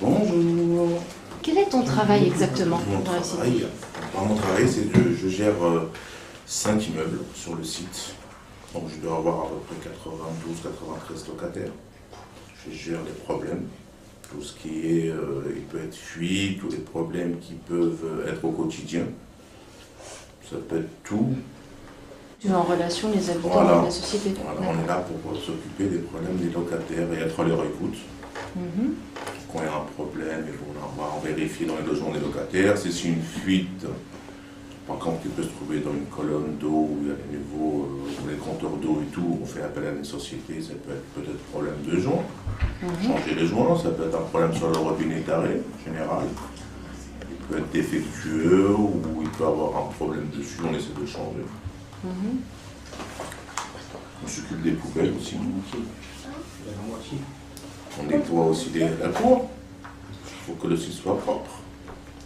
Bonjour. Quel est ton travail exactement dans la cité? Mon travail, c'est que je gère 5 immeubles sur le site. Donc je dois avoir à peu près 92-93 locataires. Je gère les problèmes. Tout ce qui est, il peut être fuite, tous les problèmes qui peuvent être au quotidien. Ça peut être tout. Tu es en relation les habitants Voilà. de la société. Voilà, on est là pour s'occuper des problèmes des locataires et être à leur écoute. Quand il y a un problème, on va vérifier dans les logements des locataires. Si c'est une fuite, par contre, qui peut se trouver dans une colonne d'eau où il y a des niveaux, les compteurs d'eau et tout, on fait appel à des sociétés. Ça peut être peut-être problème de joints, changer les joints, ça peut être un problème sur le robinet d'arrêt général. Il peut être défectueux ou il peut avoir un problème dessus, on essaie de le changer. On s'occupe des poubelles aussi. On nettoie aussi la cour. Il faut que le site soit propre.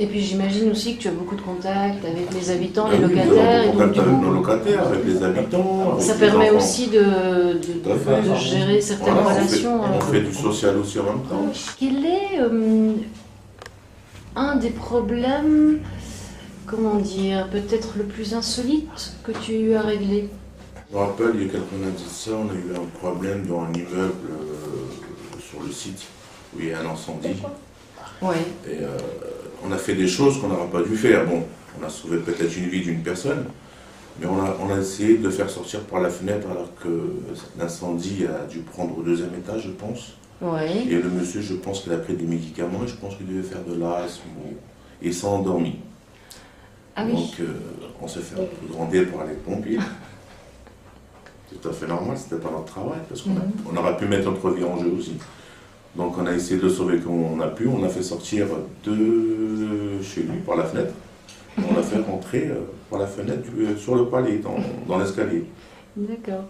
Et puis j'imagine aussi que tu as beaucoup de contacts avec les habitants, les Oui, locataires. on Et donc, contacte du avec coup, nos locataires, avec les habitants. Avec ça les permet enfants. aussi de gérer certaines Voilà, relations. on fait du social aussi en même temps. Quel est un des problèmes, comment dire, peut-être le plus insolite que tu as eu à régler? Je me rappelle, il y a quelques années de ça, on a eu un problème dans un immeuble sur le site où il y a un incendie. Ouais. Et on a fait des choses qu'on n'aurait pas dû faire. Bon, on a sauvé peut-être une vie d'une personne, mais on a essayé de le faire sortir par la fenêtre alors que l'incendie a dû prendre au 2e étage, je pense. Ouais. Et le monsieur, je pense qu'il a pris des médicaments et je pense qu'il devait faire de l'asthme et s'est endormi. Ah oui. Donc on s'est fait un peu grandir par les pompiers. C'est tout à fait normal, c'était pas notre travail, parce qu'on aurait pu mettre notre vie en jeu aussi. Donc on a essayé de le sauver comme on a pu, on l'a fait sortir de chez lui par la fenêtre. Et on l'a fait rentrer par la fenêtre sur le palier, dans l'escalier. D'accord.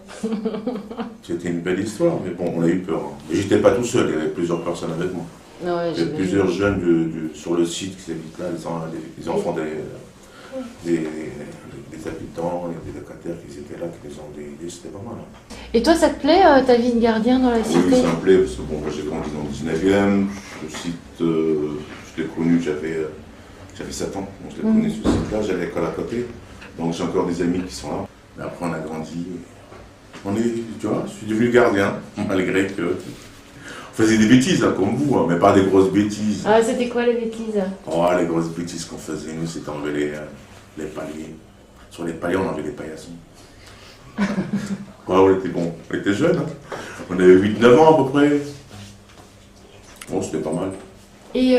C'était une belle histoire, mais bon, on a eu peur. Et j'étais pas tout seul, il y avait plusieurs personnes avec moi. Ouais, Il y avait plusieurs jeunes sur le site qui habitent là, les enfants des habitants, des locataires qui étaient là, qui les ont aidés, c'était pas mal. Et toi, ça te plaît ta vie de gardien dans la cité? Oui, ça me plaît, parce que bon, moi j'ai grandi dans le 19e, le site, je l'ai connu, j'avais 7 ans, donc je l'ai connu ce site-là, j'avais l'école à côté, donc j'ai encore des amis qui sont là. Mais après on a grandi, tu vois, je suis devenu gardien, malgré que on faisait des bêtises, hein, comme vous, hein, mais pas des grosses bêtises. Ah, c'était quoi les bêtises? Oh, les grosses bêtises qu'on faisait, nous, c'était enlever les paliers. Sur les paliers, on enlevait les paillassons. Ouais, on était bon, on était jeunes, hein. On avait 8-9 ans à peu près. Bon, c'était pas mal. Et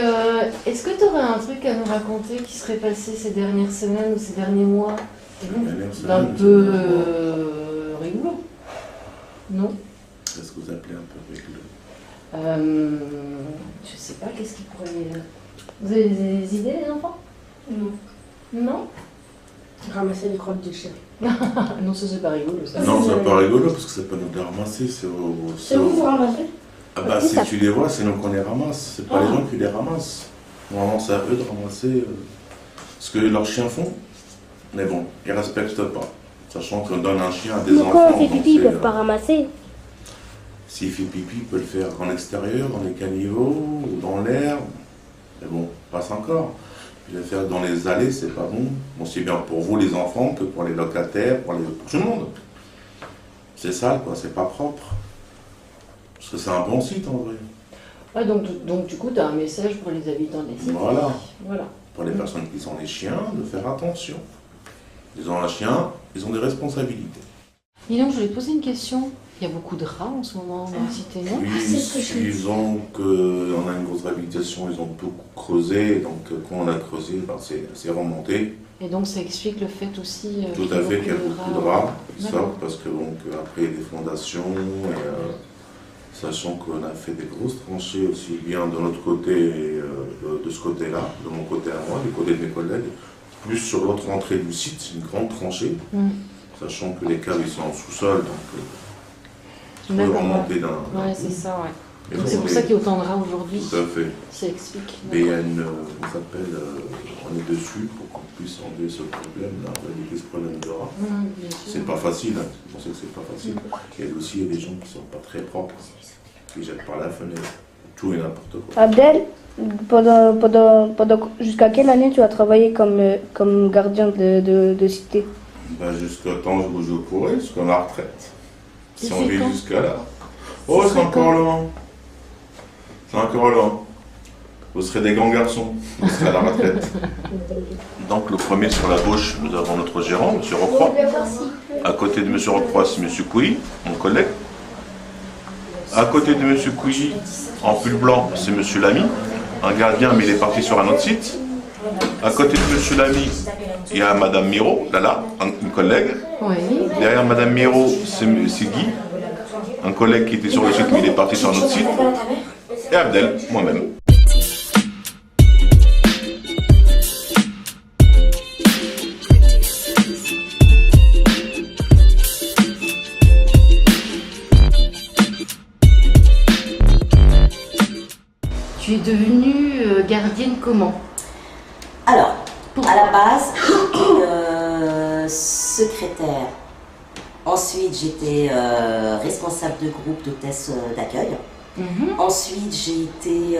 est-ce que tu aurais un truc à nous raconter qui serait passé ces dernières semaines ou ces derniers mois d'un peu rigolo? Non? Qu'est-ce que vous appelez un peu rigolo? Je sais pas, qu'est-ce qui pourrait... Vous avez des idées, les enfants? Non. Non? Ramasser les crottes de chien. Non, ça c'est pas rigolo, ça. Non, c'est pas rigolo parce que c'est pas nous de les ramasser, C'est vous ramassez? Ah bah si tu les vois, c'est nous qu'on les ramasse, c'est pas les gens qui les ramassent. Normalement c'est à eux de ramasser ce que leurs chiens font. Mais bon, ils respectent pas. Sachant qu'on donne un chien à des enfants. Quand on fait pipi, ils peuvent pas ramasser. S'il fait pipi, il peut le faire en extérieur, dans les caniveaux, ou dans l'air. Mais bon, passe encore. Le faire dans les allées, c'est pas bon. Aussi bien pour vous les enfants que pour les locataires, pour tout le monde. C'est sale quoi, c'est pas propre. Parce que c'est un bon site en vrai. Ouais, donc du coup, tu as un message pour les habitants des cités. Voilà. Pour les personnes qui sont des chiens, de faire attention. Ils ont un chien, ils ont des responsabilités. Dis donc, je voulais te poser une question. Il y a beaucoup de rats en ce moment dans la cité, non? Oui, on a une grosse réhabilitation, ils ont beaucoup creusé, donc quand on a creusé, ben, c'est remonté. Et donc ça explique le fait aussi Tout à fait qu'il y a beaucoup de rats qui sortent, parce que donc, après des fondations, et, sachant qu'on a fait des grosses tranchées aussi bien de notre côté, de ce côté-là, de mon côté à moi, du côté de mes collègues, plus sur l'autre entrée du site, une grande tranchée, sachant que les caves ils sont en sous-sol, donc on peut remonter d'un... Ouais, c'est ça, ouais. Donc c'est pour ça qu'il y a autant de rats aujourd'hui. Tout à fait. Ça explique. Mais il y a on est dessus pour qu'on puisse enlever ce problème-là, éviter ce problème de rats. C'est pas facile, hein. Je sais que c'est pas facile. Il y a aussi des gens qui sont pas très propres, qui jettent par la fenêtre, tout et n'importe quoi. Abdel, Jusqu'à quelle année tu as travaillé comme gardien de cité? Ben, jusqu'au temps où je pourrai, jusqu'à la retraite. Si Et on c'est vit quand? jusqu'à là. Oh, c'est serait encore quand? loin. C'est encore loin. Vous serez des grands garçons. Vous serez à la retraite. Donc, le premier sur la gauche, nous avons notre gérant, M. Rocroix. À côté de M. Rocroix, c'est M. Couy, mon collègue. À côté de M. Couy, en pull blanc, c'est M. Lamy, un gardien, mais il est parti sur un autre site. À côté de M. Lamy, il y a Mme Miro, là, une collègue. Oui. Derrière Mme Miro, c'est Guy, un collègue qui était sur le site, mais il est parti sur un autre site. Et Abdel, moi-même. Tu es devenue gardienne comment? Alors, Pourquoi? à la base, j'étais secrétaire. Ensuite, j'étais responsable de groupe d'hôtesse d'accueil. Ensuite, j'ai été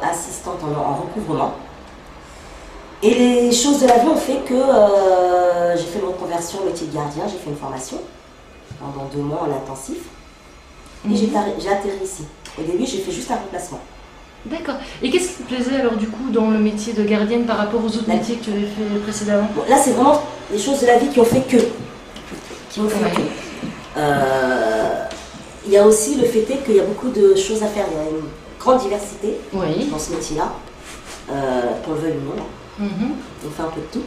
assistante en recouvrement. Et les choses de la vie ont fait que j'ai fait une reconversion au métier de gardien, j'ai fait une formation pendant 2 mois en intensif. Et j'ai atterri ici. Au début, j'ai fait juste un remplacement. D'accord. Et qu'est-ce qui te plaisait alors du coup dans le métier de gardienne par rapport aux autres métiers que tu avais fait précédemment? Bon, là, c'est vraiment les choses de la vie qui ont fait que. Il y a aussi le fait qu'il y a beaucoup de choses à faire. Il y a une grande diversité dans ce métier-là, qu'on le veuille ou non. On fait un peu de tout.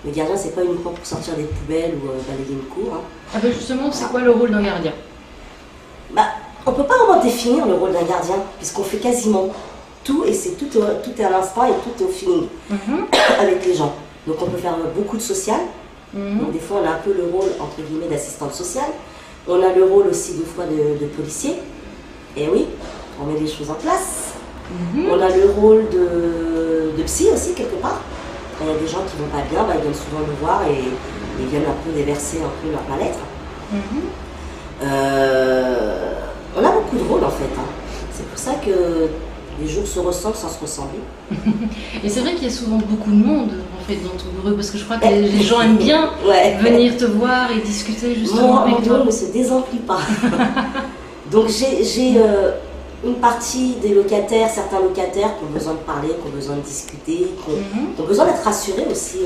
Le gardien, c'est pas uniquement pour sortir des poubelles ou balayer une cour. Ah ben justement, c'est quoi le rôle d'un gardien? On ne peut pas vraiment définir le rôle d'un gardien, puisqu'on fait quasiment tout, et c'est tout est à l'instant et tout est au feeling avec les gens. Donc on peut faire beaucoup de social. Donc des fois on a un peu le rôle entre guillemets d'assistante sociale. On a le rôle aussi des fois de policier. Et oui, on met les choses en place. On a le rôle de psy aussi quelque part. Quand il y a des gens qui vont pas bien, ils viennent souvent nous voir et ils viennent un peu déverser un peu leur mal-être. On a beaucoup de rôles en fait. C'est pour ça que les jours se ressemblent sans se ressembler. Et c'est vrai qu'il y a souvent beaucoup de monde en fait dans ton bureau parce que je crois que les gens aiment bien venir te voir et discuter justement avec toi. Mon bureau ne se désemplit pas. Donc j'ai une partie des locataires, certains locataires qui ont besoin de parler, qui ont besoin de discuter, qui ont besoin d'être rassurés aussi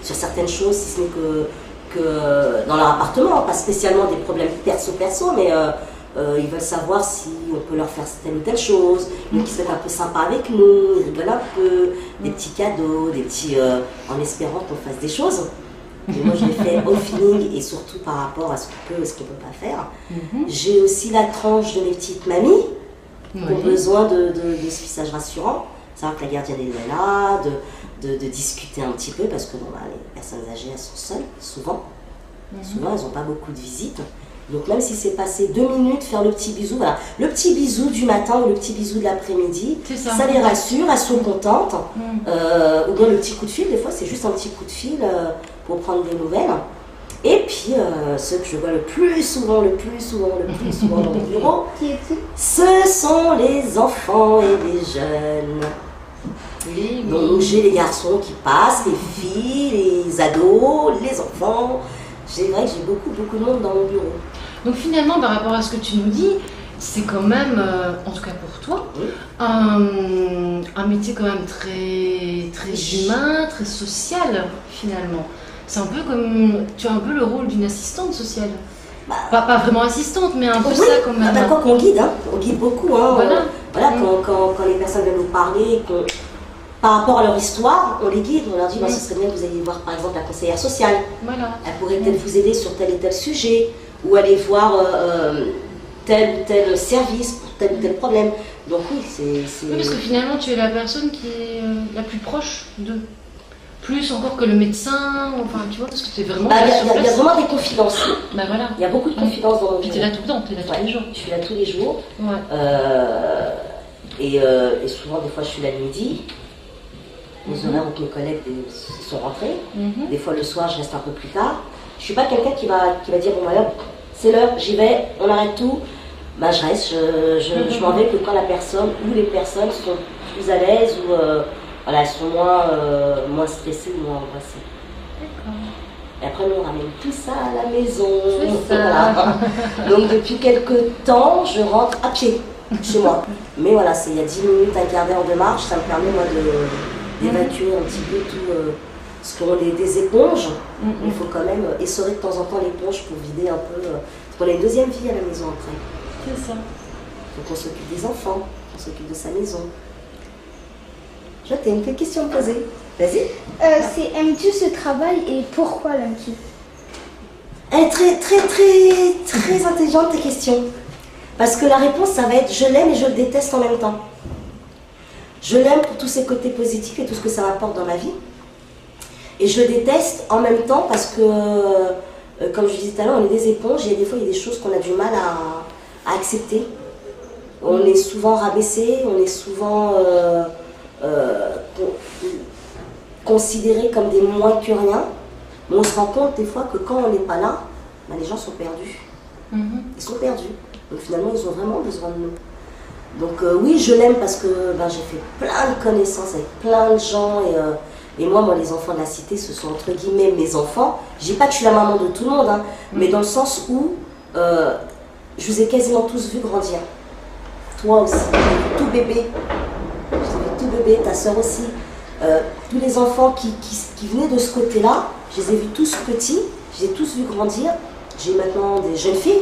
sur certaines choses, si ce n'est que dans leur appartement, pas spécialement des problèmes perso, mais ils veulent savoir si on peut leur faire telle ou telle chose, donc ils sont un peu sympas avec nous, ils rigolent un peu, des petits cadeaux, des petits, en espérant qu'on fasse des choses. Et moi je les fais au feeling et surtout par rapport à ce qu'on peut et ce qu'on ne peut pas faire. J'ai aussi la tranche de mes petites mamies qui ont besoin de ce visage rassurant. Savoir que la gardienne est là, de discuter un petit peu parce que les personnes âgées elles sont seules, souvent. Souvent elles n'ont pas beaucoup de visites. Donc même si c'est passé 2 minutes, faire le petit bisou, voilà. Le petit bisou du matin ou le petit bisou de l'après-midi, ça les rassure, elles sont contentes. Ou bien le petit coup de fil, des fois c'est juste un petit coup de fil pour prendre des nouvelles. Et puis ceux que je vois le plus souvent dans mon bureau, ce sont les enfants et les jeunes. Donc j'ai les garçons qui passent, les filles, les ados, les enfants. C'est vrai que j'ai beaucoup de monde dans mon bureau. Donc finalement, par rapport à ce que tu nous dis, c'est quand même, en tout cas pour toi, un métier quand même très humain, très social finalement. C'est un peu comme, tu as un peu le rôle d'une assistante sociale. Pas vraiment assistante, mais un peu ça quand même. Quoi qu'on guide, on guide beaucoup. Voilà, quand les personnes viennent nous parler, par rapport à leur histoire, on les guide, on leur dit ce serait bien que vous alliez voir par exemple la conseillère sociale. Elle pourrait peut-être vous aider sur tel et tel sujet, ou aller voir tel ou tel service pour tel ou tel problème. Donc oui, c'est... Oui, parce que finalement tu es la personne qui est la plus proche d'eux. Plus encore que le médecin, enfin tu vois, parce que tu es vraiment il y a vraiment des confidences. Il y a beaucoup de confidences dans mon bureau. Puis tu es là tout le temps, tu es là tous les jours. Je suis là tous les jours. Et souvent des fois je suis là le midi. Les horaires où mes collègues sont rentrés. Des fois le soir je reste un peu plus tard. Je suis pas quelqu'un qui va dire bon voilà, c'est l'heure, j'y vais, on arrête tout. bah, je reste. Je m'en vais que quand la personne ou les personnes sont plus à l'aise ou voilà, elles sont moins stressées ou moins angoissées. Et après, nous, on ramène tout ça à la maison. Voilà. Donc, depuis quelques temps, je rentre à pied chez moi. Mais voilà, il y a 10 minutes, un quart d'heure de marche. Ça me permet, moi, d'évacuer un petit peu tout. Parce qu'on est des éponges. Il faut quand même essorer de temps en temps l'éponge pour vider un peu. Parce qu'on a une deuxième vie à la maison après. C'est ça. Donc, on s'occupe des enfants, on s'occupe de sa maison. Je t'ai une petite question à me poser. Vas-y. Aimes-tu ce travail et pourquoi l'aimes-tu? Elle est très intelligente, tes questions. Parce que la réponse, ça va être je l'aime et je le déteste en même temps. Je l'aime pour tous ses côtés positifs et tout ce que ça m'apporte dans ma vie. Et je le déteste en même temps parce que, comme je disais tout à l'heure, on est des éponges et des fois, il y a des choses qu'on a du mal à accepter. On est souvent rabaissé, on est souvent considérés comme des moins que rien. Mais on se rend compte des fois que quand on n'est pas là, ben, les gens sont perdus. Ils sont perdus. Donc finalement, ils ont vraiment besoin de nous. Donc oui, je l'aime parce que ben, j'ai fait plein de connaissances avec plein de gens. Et moi, les enfants de la cité, ce sont entre guillemets mes enfants. Je dis pas que je suis la maman de tout le monde, hein, mais dans le sens où je vous ai quasiment tous vu grandir. Toi aussi, tout bébé. Je t'ai vu tout bébé, ta soeur aussi. Tous les enfants qui venaient de ce côté-là, je les ai vus tous petits, je les ai tous vus grandir. J'ai maintenant des jeunes filles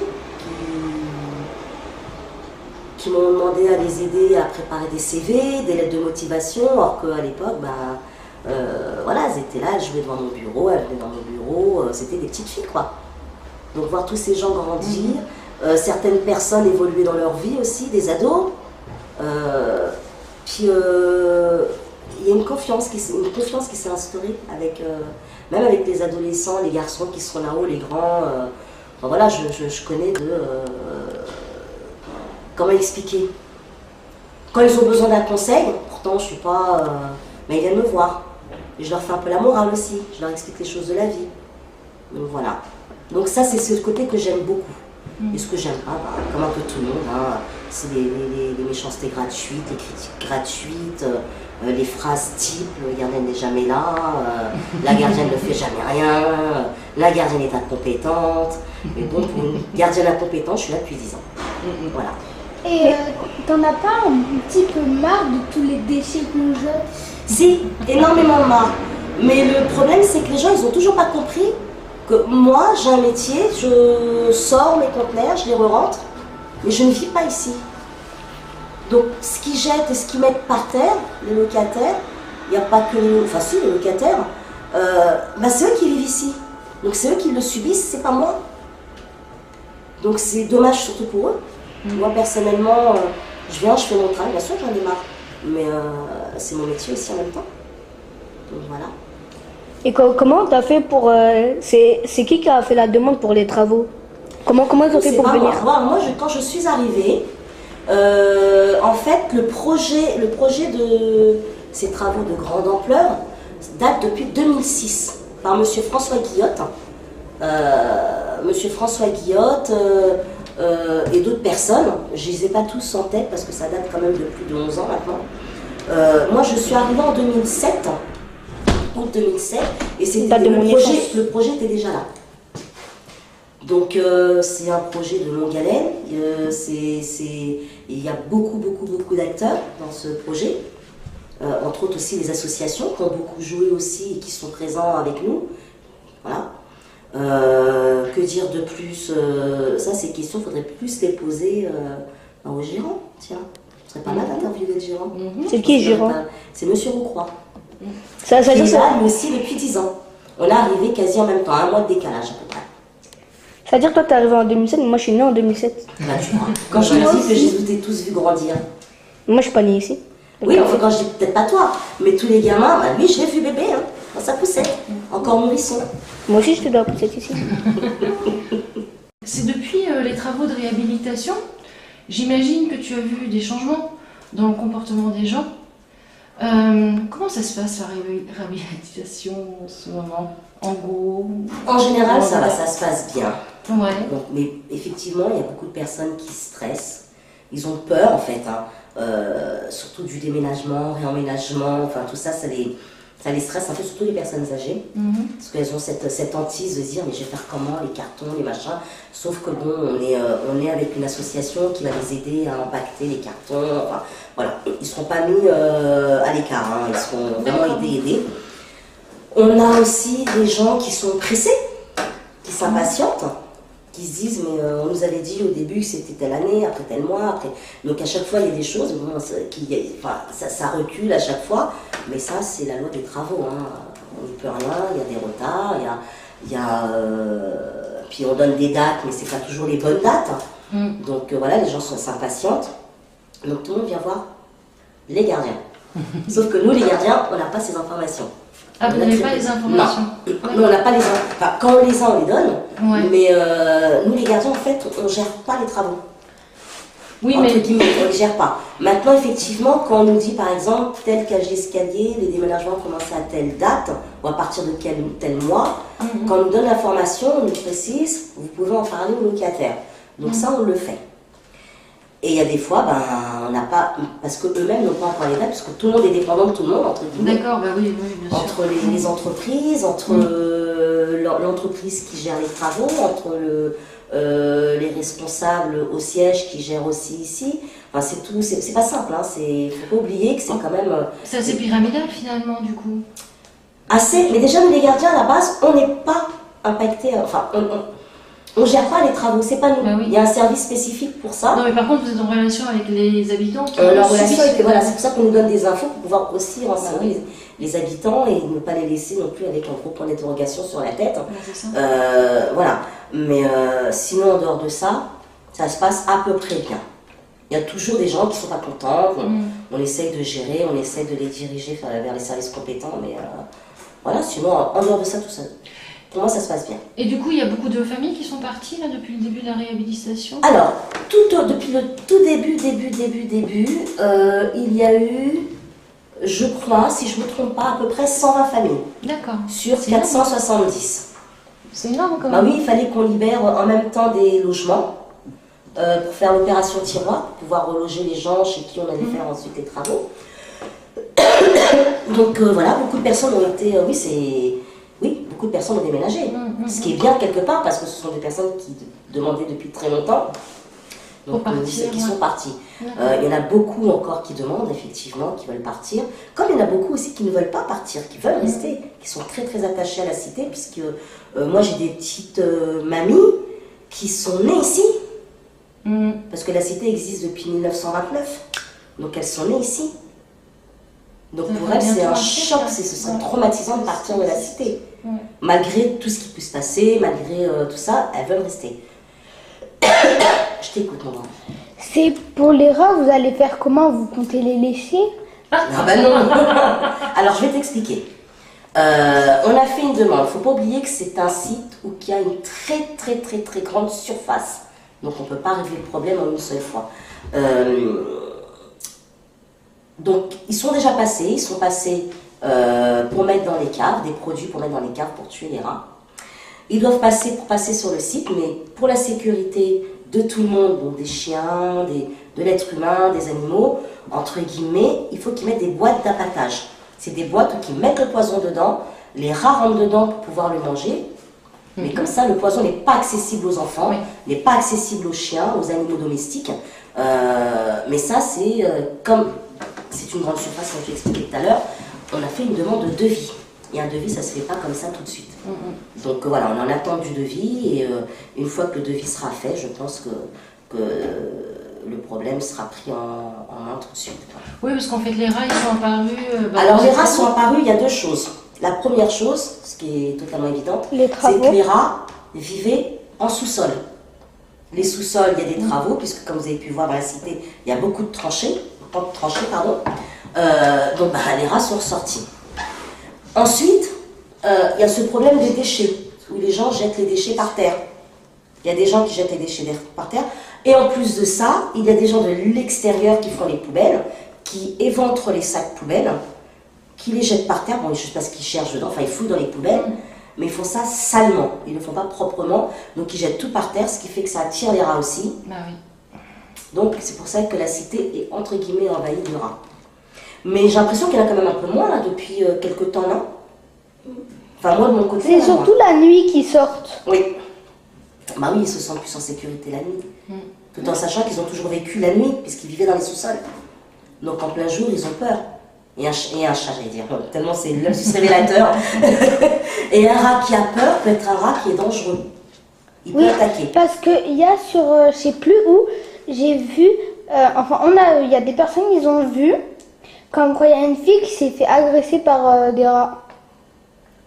qui m'ont demandé à les aider à préparer des CV, des lettres de motivation, alors qu'à l'époque, voilà, elles étaient là, elles jouaient devant mon bureau, elles venaient dans mon bureau, c'était des petites filles, quoi. Donc voir tous ces gens grandir, certaines personnes évoluer dans leur vie aussi, des ados, puis il y a une confiance qui s'est instaurée avec, même avec les adolescents, les garçons qui sont là-haut, les grands. Enfin, voilà, je connais de... comment expliquer? Quand ils ont besoin d'un conseil, pourtant je ne suis pas... mais ils viennent me voir. Et je leur fais un peu la morale aussi. Je leur explique les choses de la vie. Donc voilà. Donc ça, c'est ce côté que j'aime beaucoup. Et ce que j'aime pas, comme un peu tout le monde, hein, c'est les méchancetés gratuites, les critiques gratuites, les phrases type « le gardien n'est jamais là »,« la gardienne ne fait jamais rien »,« la gardienne est incompétente ». Mais bon, pour une gardienne incompétente, je suis là depuis 10 ans. Voilà. Et t'en as pas un petit peu marre de tous les déchets qu'on jette? Si, énormément marre. Mais le problème, c'est que les gens, ils ont toujours pas compris que moi, j'ai un métier, je sors mes conteneurs, je les re-rentre, mais je ne vis pas ici. Donc, ce qu'ils jettent et ce qu'ils mettent par terre, les locataires, il n'y a pas que nous, enfin si, les locataires, c'est eux qui vivent ici. Donc, c'est eux qui le subissent, c'est pas moi. Donc, c'est dommage surtout pour eux. Moi, personnellement, je viens, je fais mon travail, bien sûr, j'en ai marre. Mais c'est mon métier aussi en même temps. Donc, voilà. Et comment t'as fait pour... c'est qui a fait la demande pour les travaux? Comment ils ont fait pour venir? Moi, quand je suis arrivée, en fait, le projet de ces travaux de grande ampleur date depuis 2006 par M. François Guillotte. Monsieur François Guillotte et d'autres personnes. Je ne les ai pas tous en tête parce que ça date quand même de plus de 11 ans maintenant. Moi, je suis arrivée en 2007. Août 2007, et c'était le projet était déjà là. Donc c'est un projet de longue haleine, il y a beaucoup d'acteurs dans ce projet, entre autres aussi les associations qui ont beaucoup joué aussi et qui sont présents avec nous. Voilà. Que dire de plus? Ça, ces questions, il faudrait plus les poser au gérant. Tiens, ce serait pas mal d'interviewer le gérant. C'est qui le gérant? C'est Monsieur Roukroy. Ça qui est là, lui aussi, depuis 10 ans. On est arrivé quasi en même temps, un mois de décalage à peu près. C'est-à-dire que toi, t'es arrivé en 2007, mais moi, je suis née en 2007. Bah, tu vois. Quand je te dis que je les ai tous vus grandir. Moi, je suis pas née ici. Oui, enfin, quand je dis peut-être pas toi, mais tous les gamins, lui, je l'ai vu bébé, hein, quand ça poussait, encore nourrisson. Moi aussi, je te dois pousser ici. C'est depuis les travaux de réhabilitation, j'imagine que tu as vu des changements dans le comportement des gens. Comment ça se passe la réhabilitation en ce moment? En gros? En général, ça va, va. ça se passe bien. Ouais. Donc, mais effectivement, il y a beaucoup de personnes qui stressent. Ils ont peur, en fait, hein. Surtout du déménagement, réemménagement, enfin tout ça, ça les stresse un peu, surtout les personnes âgées. Parce qu'elles ont cette hantise de se dire, mais je vais faire comment, les cartons, les machins. Sauf que bon, on est avec une association qui va les aider à impacter les cartons. Enfin, voilà, ils ne seront pas mis à l'écart, hein. Ils seront vraiment aidés. On a aussi des gens qui sont pressés, qui s'impatientent, qui se disent, mais on nous avait dit au début que c'était telle année, après tel mois, après. Donc à chaque fois, il y a des choses, bon, ça recule à chaque fois, mais ça, c'est la loi des travaux, hein. On n'y peut rien, il y a des retards, puis on donne des dates, mais c'est pas toujours les bonnes dates. Donc voilà, les gens s'impatientent. Donc tout le monde vient voir les gardiens. Sauf que nous, les gardiens, on n'a pas ces informations. Ah, vous n'avez pas les informations? Non, on n'a pas les informations. Enfin, quand on les a, on les donne. Ouais. Mais nous, les gardiens, en fait, on ne gère pas les travaux. Oui, Entre mais guillemets, on ne les gère pas. Maintenant, effectivement, quand on nous dit, par exemple, tel cage d'escalier, les déménagements commencent à telle date, ou à partir de tel mois, quand on nous donne l'information, on nous précise, vous pouvez en parler aux locataires. Donc ça, on le fait. Et il y a des fois, on n'a pas, parce qu'eux-mêmes n'ont pas encore les dates, parce que tout le monde est dépendant de tout le monde, entre guillemets. d'accord, bah oui, bien sûr. Entre les entreprises, entre l'entreprise qui gère les travaux, entre les responsables au siège qui gèrent aussi ici. Enfin, c'est tout, c'est pas simple, hein. Faut pas oublier que c'est quand même... C'est assez pyramidal finalement, du coup. Assez, mais déjà, nous les gardiens, à la base, on n'est pas impactés, enfin, on gère pas les travaux, c'est pas nous. Bah oui. Il y a un service spécifique pour ça. Non, mais par contre, vous êtes en relation avec les habitants qui La relation subissent avec, les voilà, c'est travaux. pour ça qu'on nous donne des infos pour pouvoir aussi renseigner les habitants et ne pas les laisser non plus avec un gros point d'interrogation sur la tête. Ouais, c'est ça. Voilà. Mais sinon, en dehors de ça, ça se passe à peu près bien. Il y a toujours des gens qui ne sont pas contents, on essaye de gérer, on essaye de les diriger vers les services compétents, mais voilà, sinon, en dehors de ça, tout ça, pour moi, ça se passe bien. Et du coup, il y a beaucoup de familles qui sont parties là depuis le début de la réhabilitation? Alors, depuis le tout début, il y a eu, je crois, si je ne me trompe pas, à peu près 120 familles. D'accord. Sur C'est 470. C'est énorme quand Bah même. oui, il fallait qu'on libère en même temps des logements pour faire l'opération tiroir, pour pouvoir reloger les gens chez qui on allait faire ensuite les travaux. Donc voilà, beaucoup de personnes ont été, beaucoup de personnes ont déménagé. Ce qui est bien quelque part parce que ce sont des personnes qui demandaient depuis très longtemps. Donc, qui sont partis. Il y en a beaucoup encore qui demandent, effectivement, qui veulent partir. Comme il y en a beaucoup aussi qui ne veulent pas partir, qui veulent rester, qui sont très très attachés à la cité, puisque moi j'ai des petites mamies qui sont nées ici. Parce que la cité existe depuis 1929. Donc elles sont nées ici. Donc pour elles, c'est un choc, ce serait traumatisant de partir de la cité. Malgré tout ce qui peut se passer, malgré tout ça, elles veulent rester. Je t'écoute, mon grand. C'est pour les rats, vous allez faire comment? Vous comptez les laisser? Ah bah non. Alors je vais t'expliquer. On a fait une demande. Il ne faut pas oublier que c'est un site où il y a une très grande surface. Donc on ne peut pas régler le problème en une seule fois. Donc ils sont déjà passés. Ils sont passés pour mettre dans les caves, des produits pour mettre dans les caves pour tuer les rats. Ils doivent passer pour passer sur le site, mais pour la sécurité de tout le monde, donc des chiens, de l'être humain, des animaux, entre guillemets, il faut qu'ils mettent des boîtes d'abattage. C'est des boîtes où ils mettent le poison dedans, les rats rentrent dedans pour pouvoir le manger, mais comme ça, le poison n'est pas accessible aux enfants, n'est pas accessible aux chiens, aux animaux domestiques. Mais ça, c'est comme c'est une grande surface, comme je l'ai expliqué tout à l'heure, on a fait une demande de devis. Et un devis, ça ne se fait pas comme ça tout de suite. Donc voilà, on en attend du devis et une fois que le devis sera fait, je pense que le problème sera pris en main tout de suite. Oui, parce qu'en fait, les rats, ils sont apparus... Alors les rats sont apparus, il y a deux choses. La première chose, ce qui est totalement évident, c'est que les rats vivaient en sous-sol. Les sous-sols, il y a des travaux, puisque comme vous avez pu voir dans la cité, il y a beaucoup de tranchées, donc les rats sont ressortis. Ensuite, il y a ce problème des déchets, où les gens jettent les déchets par terre. Il y a des gens qui jettent les déchets par terre. Et en plus de ça, il y a des gens de l'extérieur qui font les poubelles, qui éventrent les sacs poubelles, qui les jettent par terre, bon, juste parce qu'ils cherchent dedans, enfin ils fouillent dans les poubelles, mais ils font ça salement, ils ne le font pas proprement, donc ils jettent tout par terre, ce qui fait que ça attire les rats aussi. Bah oui. Donc c'est pour ça que la cité est entre guillemets envahie de rats. Mais j'ai l'impression qu'il y en a quand même un peu moins là depuis quelques temps, non? Enfin moi de mon côté. C'est surtout la nuit qu'ils sortent. Oui. Bah oui, ils se sentent plus en sécurité la nuit. Tout en sachant qu'ils ont toujours vécu la nuit, puisqu'ils vivaient dans les sous-sols. Donc en plein jour, ils ont peur. Et un chat, j'allais dire, tellement c'est l'obsus révélateur. Et un rat qui a peur peut être un rat qui est dangereux. Il peut attaquer. Parce qu'il y a sur, je sais plus où, j'ai vu, il y a des personnes qui ont vu, comme quoi il y a une fille qui s'est fait agresser par des rats.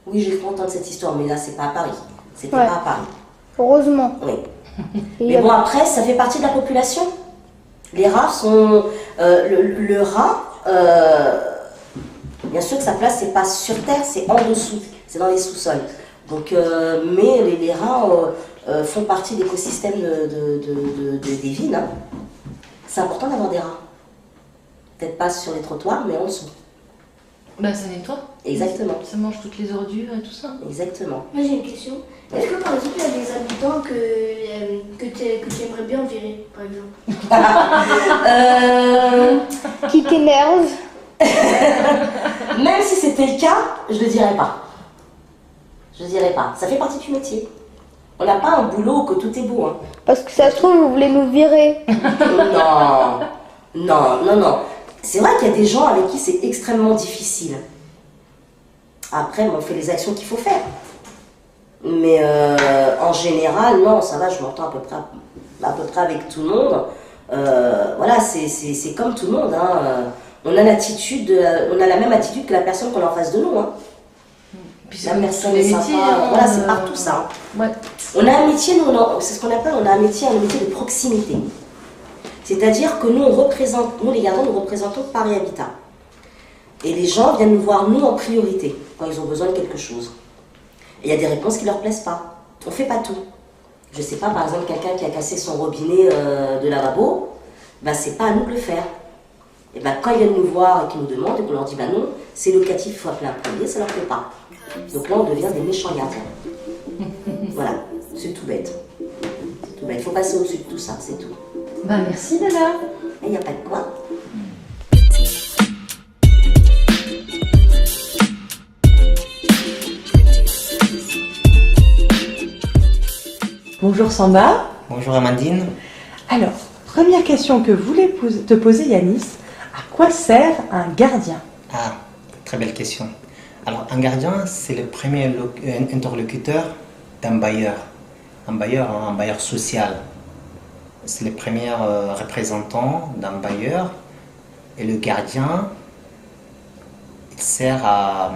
Oui, j'ai cru entendre cette histoire, mais là, c'est pas à Paris. C'était Ouais. pas à Paris. Heureusement. Oui. Et Mais bon, après, ça fait partie de la population. Les rats sont... le rat, bien sûr que sa place, c'est pas sur terre, c'est en dessous. C'est dans les sous-sols. Donc, mais les rats font partie de l'écosystème des villes. Hein. C'est important d'avoir des rats. Peut-être pas sur les trottoirs, mais en dessous. Bah ça nettoie. Exactement. Ça mange toutes les ordures et tout ça. Exactement. Moi j'ai une question. Est-ce que par exemple il y a des habitants que tu aimerais bien virer, par exemple? qui t'énerve. Même si c'était le cas, je le dirais pas. Je le dirais pas. Ça fait partie du métier. On n'a pas un boulot que tout est beau. Hein. Parce que ça se trouve, vous voulez nous virer. Non. C'est vrai qu'il y a des gens avec qui c'est extrêmement difficile. Après, on fait les actions qu'il faut faire. Mais en général, non, ça va, je m'entends à peu près avec tout le monde. Voilà, c'est comme tout le monde. Hein. On a la même attitude que la personne qu'on a en face de nous. Hein. Puis La personne les est métiers, sympa. Voilà, c'est partout ça. Hein. Ouais. On a un métier, c'est ce qu'on appelle, on a un métier de proximité. C'est-à-dire que nous les gardiens, nous représentons Paris Habitat. Et les gens viennent nous voir, nous, en priorité, quand ils ont besoin de quelque chose. Et il y a des réponses qui ne leur plaisent pas. On ne fait pas tout. Je ne sais pas, par exemple, quelqu'un qui a cassé son robinet de lavabo, ben, c'est pas à nous de le faire. Et ben, quand ils viennent nous voir et qu'ils nous demandent et qu'on leur dit, ben non, c'est locatif, il faut appeler un premier, ça ne leur plaît pas. Donc là, on devient des méchants gardiens. Voilà, c'est tout bête. C'est tout bête. Il faut passer au-dessus de tout ça, c'est tout. Bah merci Bella. Il n'y a pas de quoi. Bonjour Samba. Bonjour Amandine. Alors, première question que voulait te poser Yanis, à quoi sert un gardien? Ah, très belle question. Alors, un gardien, c'est le premier interlocuteur d'un bailleur. Un bailleur social. C'est le premier représentant d'un bailleur. Et le gardien, il sert à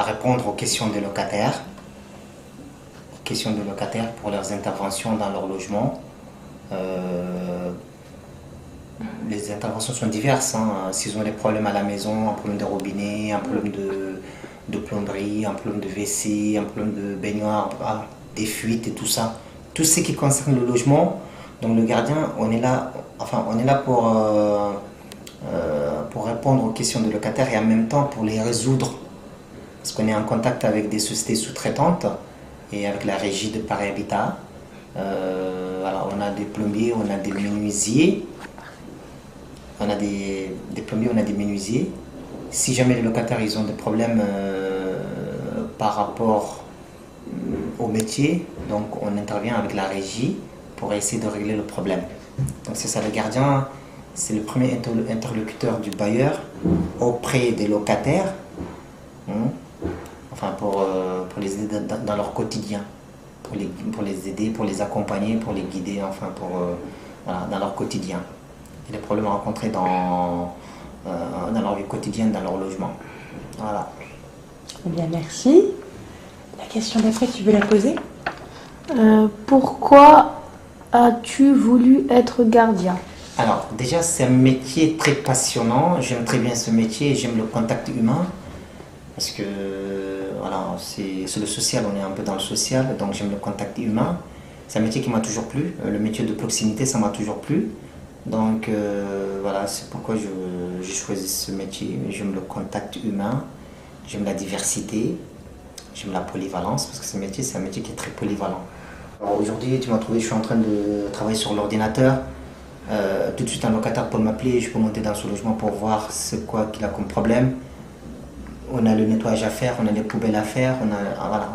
répondre aux questions des locataires. Questions de locataires pour leurs interventions dans leur logement. Les interventions sont diverses. Hein. S'ils ont des problèmes à la maison, un problème de robinet, un problème de plomberie, un problème de WC, un problème de baignoire, des fuites et tout ça. Tout ce qui concerne le logement. Donc le gardien, on est là pour répondre aux questions des locataires et en même temps pour les résoudre. Parce qu'on est en contact avec des sociétés sous-traitantes et avec la régie de Paris Habitat. Alors on a des plombiers, on a des menuisiers. On a des plombiers, on a des menuisiers. Si jamais les locataires ils ont des problèmes par rapport au métier, donc on intervient avec la régie pour essayer de régler le problème. Donc c'est ça, le gardien, c'est le premier interlocuteur du bailleur auprès des locataires. Enfin pour les aider dans leur quotidien, pour les aider, pour les accompagner, pour les guider, enfin voilà, dans leur quotidien. Et les problèmes rencontrés dans leur vie quotidienne, dans leur logement. Voilà. Eh bien, merci. La question d'après, tu veux la poser? Pourquoi as-tu voulu être gardien? Alors, déjà, c'est un métier très passionnant. J'aime très bien ce métier, j'aime le contact humain. Parce que, voilà, c'est le social, on est un peu dans le social, donc j'aime le contact humain. C'est un métier qui m'a toujours plu. Le métier de proximité, ça m'a toujours plu. Donc voilà, c'est pourquoi j'ai choisi ce métier. J'aime le contact humain, j'aime la diversité, j'aime la polyvalence, parce que ce métier, c'est un métier qui est très polyvalent. Aujourd'hui, tu m'as trouvé, je suis en train de travailler sur l'ordinateur. Tout de suite, un locataire peut m'appeler, je peux monter dans ce logement pour voir c'est quoi qu'il a comme problème. On a le nettoyage à faire, on a les poubelles à faire,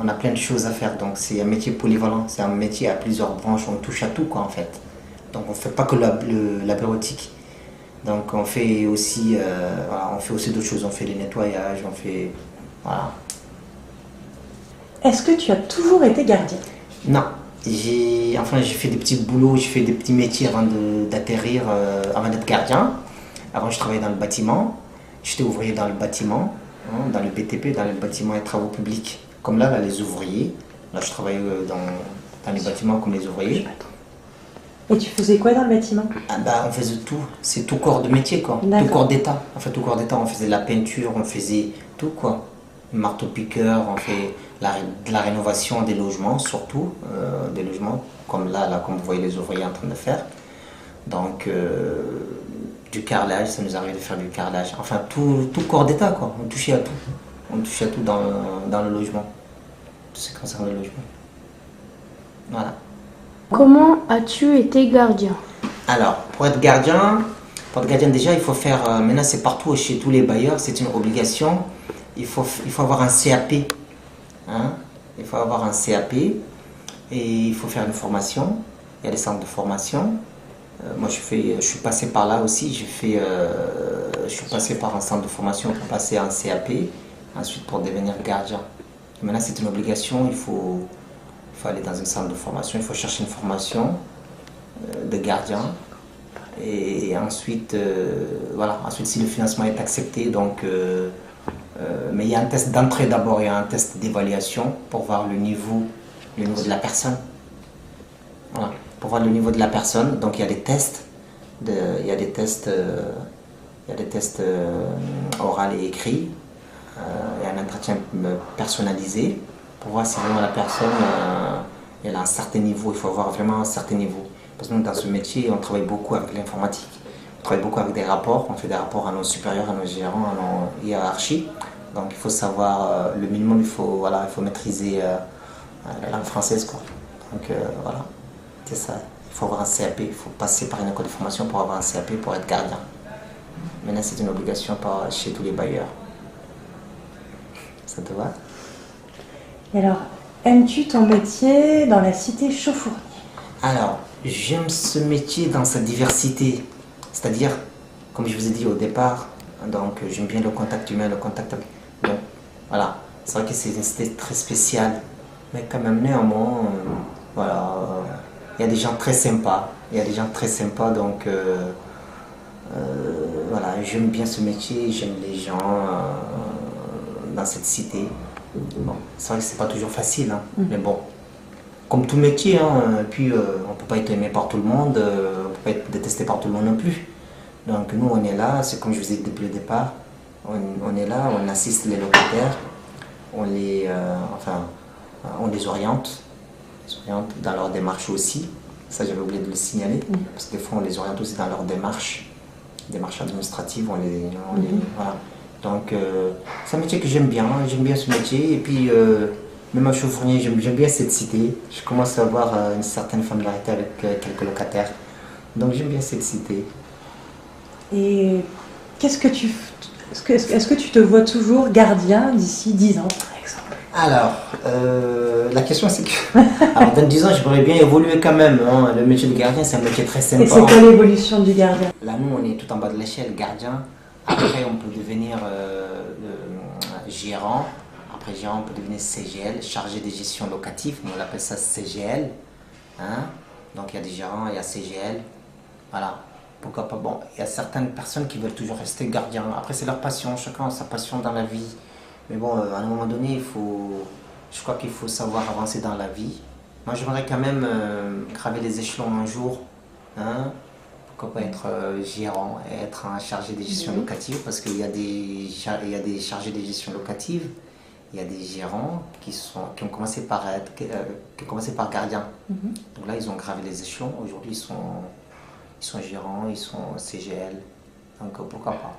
on a plein de choses à faire. Donc c'est un métier polyvalent, c'est un métier à plusieurs branches, on touche à tout quoi en fait. Donc on ne fait pas que la bureautique. Donc on fait aussi, on fait aussi d'autres choses, on fait les nettoyages, on fait... Voilà. Est-ce que tu as toujours été gardien? Non, j'ai fait des petits boulots, j'ai fait des petits métiers avant d'atterrir, avant d'être gardien. Avant je travaillais dans le bâtiment, j'étais ouvrier dans le bâtiment, hein, dans le BTP, dans les bâtiments et travaux publics. Comme là, les ouvriers, là je travaille dans les bâtiments comme les ouvriers. Et tu faisais quoi dans le bâtiment? On faisait tout, c'est tout corps de métier quoi, tout corps d'état. En fait, tout corps d'état, on faisait de la peinture, on faisait tout quoi. Marteau-piqueur, on fait de la rénovation des logements, surtout des logements comme là, comme vous voyez les ouvriers en train de faire. Donc, du carrelage, ça nous arrive de faire du carrelage. Enfin, tout corps d'état quoi, on touchait à tout. On touchait à tout dans le logement. Tout ce qui concerne le logement. Voilà. Comment as-tu été gardien? Alors, pour être gardien déjà, il faut faire, maintenant c'est partout chez tous les bailleurs, c'est une obligation, il faut avoir un CAP. Hein? Il faut avoir un CAP et il faut faire une formation, il y a des centres de formation. Moi je suis passé par là aussi, je suis passé par un centre de formation pour passer un CAP, ensuite pour devenir gardien. Maintenant c'est une obligation, il faut aller dans un centre de formation, il faut chercher une formation de gardien et ensuite, ensuite si le financement est accepté, donc, mais il y a un test d'entrée d'abord, il y a un test d'évaluation pour voir le niveau de la personne. Voilà, pour voir le niveau de la personne, donc il y a des tests, il y a des tests oraux et écrits, il y a un entretien personnalisé pour voir si vraiment la personne elle a un certain niveau, il faut avoir vraiment un certain niveau. Parce que nous, dans ce métier, on travaille beaucoup avec l'informatique. On travaille beaucoup avec des rapports, on fait des rapports à nos supérieurs, à nos gérants, à nos hiérarchies. Donc il faut savoir, le minimum, il faut maîtriser la langue française, quoi. Donc voilà, c'est ça. Il faut avoir un CAP, il faut passer par une école de formation pour avoir un CAP pour être gardien. Maintenant, c'est une obligation chez tous les bailleurs. Ça te va? Et alors, aimes-tu ton métier dans la cité Chauffournier? Alors, j'aime ce métier dans sa diversité. C'est-à-dire, comme je vous ai dit au départ, donc j'aime bien le contact humain, le contact avec... Donc, voilà, c'est vrai que c'est une cité très spéciale. Mais quand même, néanmoins, il y a des gens très sympas. Donc voilà, j'aime bien ce métier, j'aime les gens dans cette cité. Bon, c'est vrai que c'est pas toujours facile, hein, mais bon, comme tout métier, hein, puis on peut pas être aimé par tout le monde, on peut pas être détesté par tout le monde non plus. Donc nous on est là, c'est comme je vous ai dit depuis le départ, on est là, on assiste les locataires, on les oriente dans leur démarche aussi. Ça j'avais oublié de le signaler, parce que des fois on les oriente aussi dans leur démarche administrative, voilà. Donc c'est un métier que j'aime bien ce métier, et puis même à Chauffournier, j'aime bien cette cité. Je commence à avoir une certaine familiarité avec quelques locataires, donc j'aime bien cette cité. Et est-ce que tu te vois toujours gardien d'ici 10 ans par exemple? Alors, la question c'est que alors, dans 10 ans j'aimerais bien évoluer quand même, hein. Le métier de gardien c'est un métier très sympa. Et c'est quoi l'évolution du gardien? Là nous on est tout en bas de l'échelle, gardien. Après, on peut devenir gérant. Après gérant, on peut devenir CGL, chargé de gestion locative. On l'appelle ça CGL. Hein? Donc, il y a des gérants, il y a CGL. Voilà. Pourquoi pas? Bon, il y a certaines personnes qui veulent toujours rester gardien. Après, c'est leur passion. Chacun a sa passion dans la vie. Mais bon, à un moment donné, je crois qu'il faut savoir avancer dans la vie. Moi, j'aimerais quand même graver les échelons un jour. Hein? Pourquoi pas être gérant et être un chargé de gestion locative, parce qu'il y a des chargés de gestion locative, il y a des gérants qui ont commencé par gardien. Donc là, ils ont gravé les échelons. Aujourd'hui, ils sont gérants, ils sont CGL. Donc pourquoi pas.